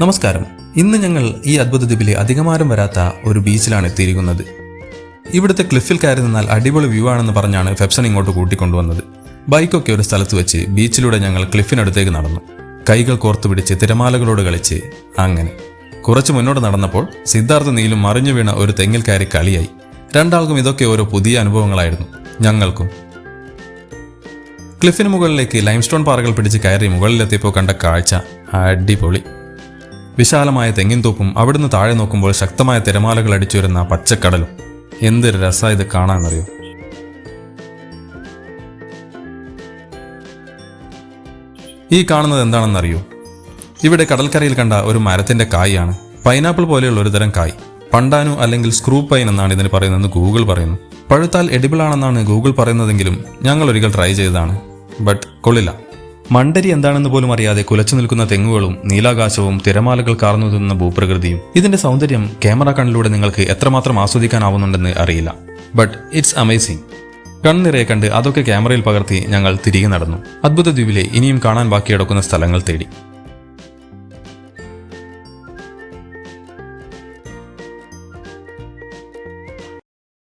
നമസ്കാരം. ഇന്ന് ഞങ്ങൾ ഈ അദ്ഭുത ദ്വീപിലെ അധികമാരും വരാത്ത ഒരു ബീച്ചിലാണ് എത്തിയിരിക്കുന്നത്. ഇവിടുത്തെ ക്ലിഫിൽ കയറി നിന്നാൽ അടിപൊളി വ്യൂ ആണെന്ന് പറഞ്ഞാണ് ഫെപ്സൺ ഇങ്ങോട്ട് കൂട്ടിക്കൊണ്ടുവന്നത്. ബൈക്കൊക്കെ ഒരു സ്ഥലത്ത് വെച്ച് ബീച്ചിലൂടെ ഞങ്ങൾ ക്ലിഫിനടുത്തേക്ക് നടന്നു. കൈകൾ കോർത്തു പിടിച്ച് തിരമാലകളോട് കളിച്ച് അങ്ങനെ കുറച്ച് മുന്നോട്ട് നടന്നപ്പോൾ സിദ്ധാർത്ഥ നീലും മറിഞ്ഞു വീണ ഒരു തെങ്ങിൽ കയറി കളിയായി. രണ്ടാൾക്കും ഇതൊക്കെ ഓരോ പുതിയ അനുഭവങ്ങളായിരുന്നു. ഞങ്ങൾക്കും. ക്ലിഫിന് മുകളിലേക്ക് ലൈംസ്റ്റോൺ പാറകൾ പിടിച്ച് കയറി മുകളിലെത്തിയപ്പോൾ കണ്ട കാഴ്ച അടിപൊളി. വിശാലമായ തെങ്ങിൻ തോപ്പും അവിടുന്ന് താഴെ നോക്കുമ്പോൾ ശക്തമായ തിരമാലകൾ അടിച്ചു വരുന്ന പച്ചക്കടലും. എന്തൊരു രസമാണ് ഇത് കാണാനറിയോ. ഈ കാണുന്നത് എന്താണെന്നറിയോ? ഇവിടെ കടൽക്കരയിൽ കണ്ട ഒരു മരത്തിന്റെ കായാണ്. പൈനാപ്പിൾ പോലെയുള്ള ഒരു തരം കായ്. പണ്ടാനു അല്ലെങ്കിൽ സ്ക്രൂ പൈൻ എന്നാണ് ഇതിന് പറയുന്നതെന്ന് ഗൂഗിൾ പറയുന്നു. പഴുത്താൽ എഡിബിൾ ആണെന്നാണ് ഗൂഗിൾ പറയുന്നതെങ്കിലും ഞങ്ങൾ ഒരിക്കൽ ട്രൈ ചെയ്തതാണ്. ബട്ട് കൊള്ളില്ല. മണ്ടരി എന്താണെന്ന് പോലും അറിയാതെ കുലച്ചു നിൽക്കുന്ന തെങ്ങുകളും നീലാകാശവും തിരമാലകൾ കാർന്നു നിന്ന ഭൂപ്രകൃതിയും. ഇതിന്റെ സൗന്ദര്യം ക്യാമറ കണ്ണിലൂടെ നിങ്ങൾക്ക് എത്രമാത്രം ആസ്വദിക്കാനാവുന്നുണ്ടെന്ന് അറിയില്ല. But it's amazing. കണ്ണിറയെ കണ്ട് അതൊക്കെ ക്യാമറയിൽ പകർത്തി ഞങ്ങൾ തിരികെ നടന്നു. അദ്ഭുത ദ്വീപിലെ ഇനിയും കാണാൻ ബാക്കി കിടക്കുന്ന സ്ഥലങ്ങൾ തേടി.